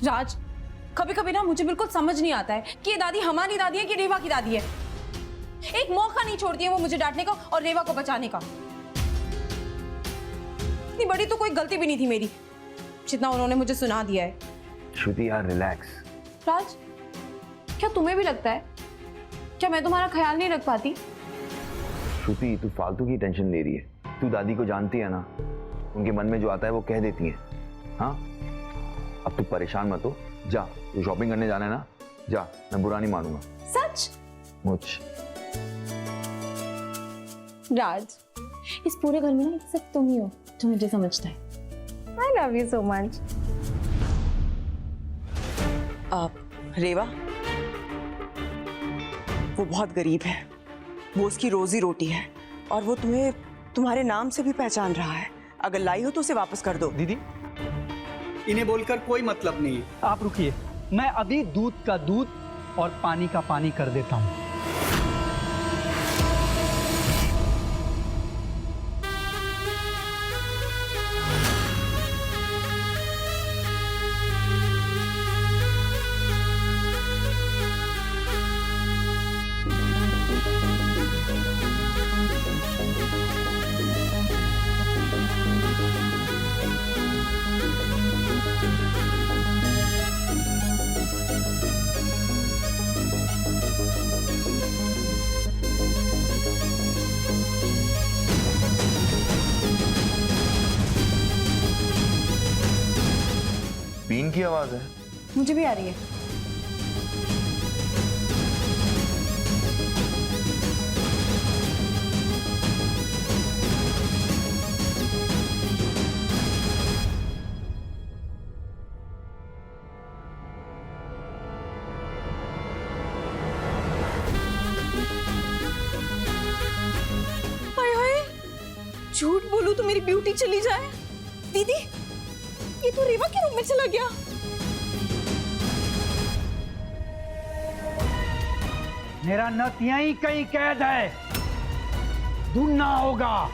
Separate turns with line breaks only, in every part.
राज, कभी कभी ना मुझे बिल्कुल समझ नहीं आता है कि ये दादी हमारी दादी है कि रेवा की दादी है। एक मौका नहीं छोड़ती है वो मुझे डांटने का और रेवा को बचाने का। इतनी बड़ी तो कोई गलती भी नहीं थी मेरी जितना उन्होंने मुझे सुना दिया है।
श्रुति यार रिलैक्स।
राज, क्या तुम्हें भी लगता है क्या मैं तुम्हारा ख्याल नहीं रख पाती?
श्रुति तू फालतू की टेंशन ले रही है। तू दादी को जानती है ना, उनके मन में जो आता है वो कह देती है। हाँ, अब तू परेशान मत हो, जा तू शॉपिंग करने जाना है ना, जा, मैं बुरा नहीं मानूंगा।
सच?
मुझ
राज, इस पूरे घर में ना सिर्फ तुम ही हो जो मुझे समझता है। I love you so much.
रेवा, वो बहुत गरीब है, वो उसकी रोजी रोटी है और वो तुम्हें तुम्हारे नाम से भी पहचान रहा है। अगर लाई हो तो उसे वापस कर दो।
दीदी, इन्हें बोलकर कोई मतलब नहीं है। आप रुकिए, मैं अभी दूध का दूध और पानी का पानी कर देता हूँ।
बीन की आवाज है।
मुझे भी आ रही है। हाय हाय, झूठ बोलूं तो मेरी ब्यूटी चली जाए। दीदी, ये तो रेवा के रूम में चला गया।
मेरा नत यहीं कहीं कैद है, ढूंढना होगा।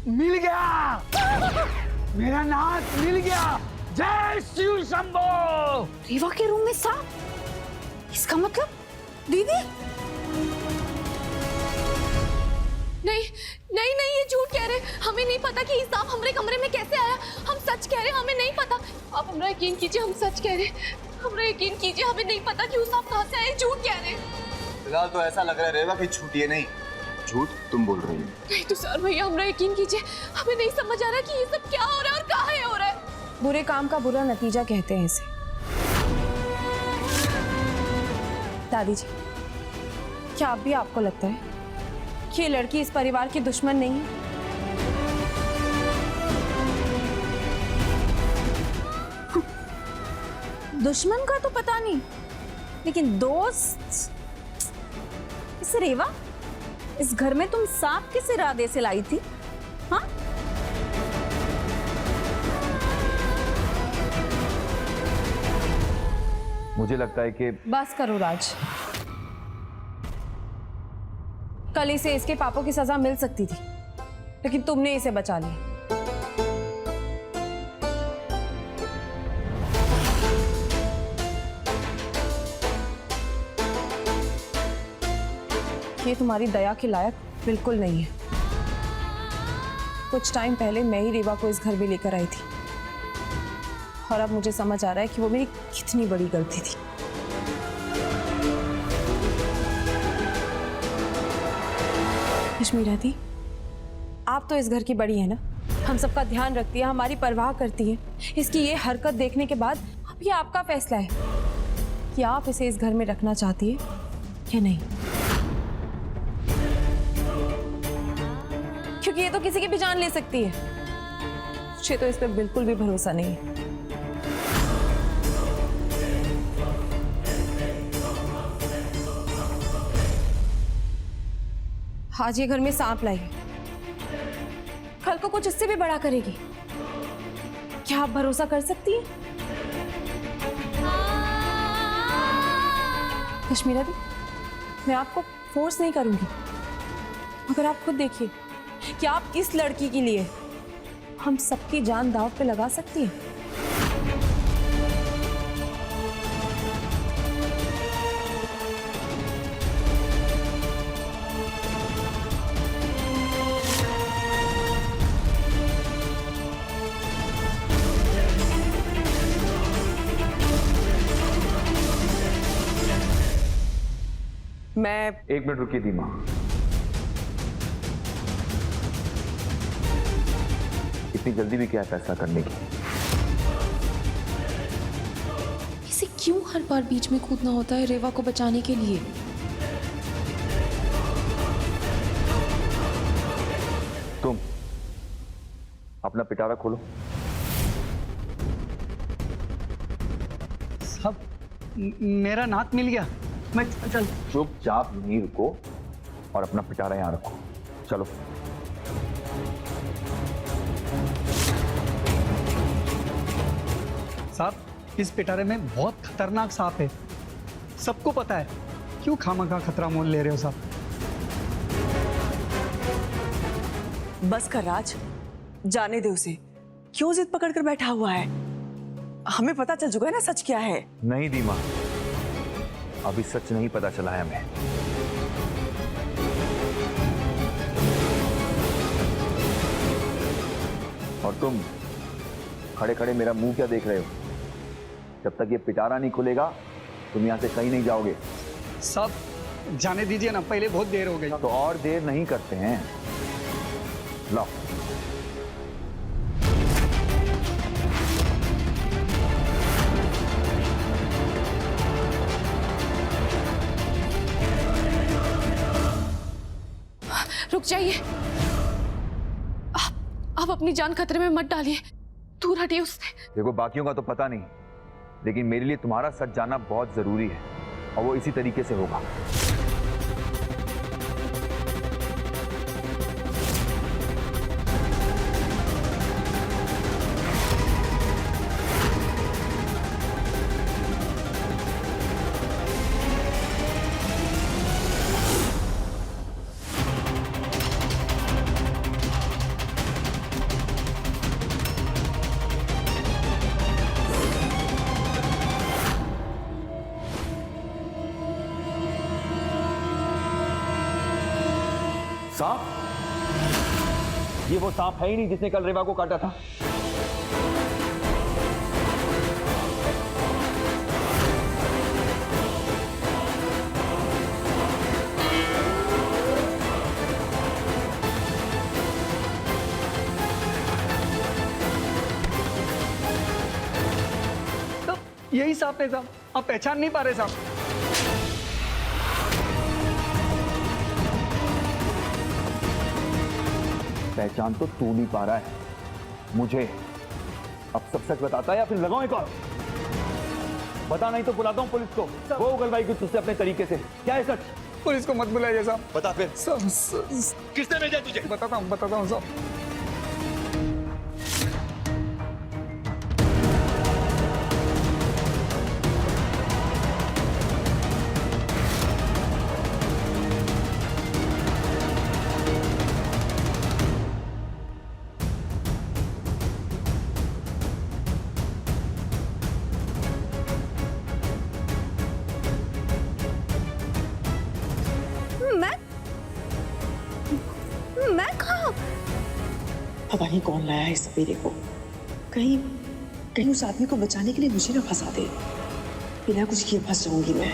मिल गया, मेरा नाथ मिल गया। जय शिव शंभो।
रेवा के रूम में सांप? इसका मतलब दीदी? नहीं नहीं नहीं, ये झूठ कह रहे। हमें नहीं पता कि ये सांप हमारे कमरे में कैसे आया। हम सच कह रहे, हमें नहीं पता। आप हमरा यकीन कीजिए, हम सच कह रहे। हमरा यकीन कीजिए, हमें नहीं पता कि वो सांप कहाँ से आया। झूठ कह रहे।
फिलहाल तो ऐसा लग रहा है रेवा की छूटिए नहीं, झूठ तुम बोल रही हो।
नहीं तो सर भैया, हमरा यकीन कीजिए, हमें नहीं समझ आ रहा कि ये सब क्या हो रहा है और कहाँ हो रहा है। बुरे काम का बुरा नतीजा कहते हैं इसे। दादी जी, क्या अब भी आपको लगता है कि ये लड़की इस परिवार की दुश्मन नहीं है? दुश्मन का तो पता नहीं, लेकिन दोस्त? इस रेवा, इस घर में तुम सांप किस इरादे से लाई थी? हाँ,
मुझे लगता है कि
बस करो राज। कल इसे इसके पापों की सजा मिल सकती थी, लेकिन तुमने इसे बचा लिया। ये तुम्हारी दया के लायक बिल्कुल नहीं है। कुछ टाइम पहले मैं ही रेवा को इस घर में लेकर आई थी और अब मुझे समझ आ रहा है कि वो मेरी कितनी बड़ी गलती थी। कश्मीरा दी, आप तो इस घर की बड़ी है ना, हम सबका ध्यान रखती है, हमारी परवाह करती है। इसकी ये हरकत देखने के बाद अब ये आपका फैसला है कि आप इसे इस घर में रखना चाहती है या नहीं, क्योंकि ये तो किसी की भी जान ले सकती है। मुझे तो इस पर बिल्कुल भी भरोसा नहीं है। आज ये घर में सांप लाई है, कल को कुछ इससे भी बड़ा करेगी। क्या आप भरोसा कर सकती हैं? कश्मीरा दी, मैं आपको फोर्स नहीं करूंगी, मगर आप खुद देखिए कि आप इस लड़की के लिए हम सबकी जान दांव पे लगा सकती हैं।
मैं
एक मिनट रुकिए दीमा। इतनी जल्दी भी क्या है फैसला करने की?
इसे क्यों हर बार बीच में कूदना होता है रेवा को बचाने के लिए?
तुम अपना पिटारा खोलो।
साहब मेरा नाक मिल गया। मैं चल।
चुपचाप नहीं रुको और अपना पिटारा यहां रखो। चलो।
साहब इस पिटारे में बहुत खतरनाक सांप है, सबको पता है। क्यों खामखा खतरा मोल ले रहे हो साहब?
बस कर राज, जाने दे उसे। क्यों जिद पकड़ कर बैठा हुआ है? हमें पता चल चुका है ना सच क्या है।
नहीं दीमा, अभी सच नहीं पता चला है हमें। और तुम खड़े खड़े मेरा मुंह क्या देख रहे हो? जब तक ये पिटारा नहीं खुलेगा तुम यहां से कहीं नहीं जाओगे।
साहब जाने दीजिए ना, पहले बहुत देर हो गई।
तो और देर नहीं करते हैं, लाओ।
रुक जाइए, आप अपनी जान खतरे में मत डालिए, दूर हटिए उससे।
देखो बाकियों का तो पता नहीं, लेकिन मेरे लिए तुम्हारा सच जानना बहुत जरूरी है और वो इसी तरीके से होगा। सांप? ये वो सांप है ही नहीं जिसने कल रेवा को काटा था।
तो यही सांप है साहब, आप पहचान नहीं पा रहे साहब?
पहचान तो तू नहीं पा रहा है मुझे। अब सब सच बताता है या फिर लगाओ एक और? बता, नहीं तो बुलाता हूं पुलिस को। वो उगलवाई कुछ तुझसे अपने तरीके से। क्या है सच?
पुलिस को मत बुलाइए साहब।
बता फिर।
किसने भेजा तुझे? बताता हूँ साहब।
मैं कहाँ?
पता नहीं कौन लाया है इस सपेरे को। कहीं उस आदमी को बचाने के लिए मुझे ना फंसा दे। बिना कुछ किए फंस जाऊंगी मैं।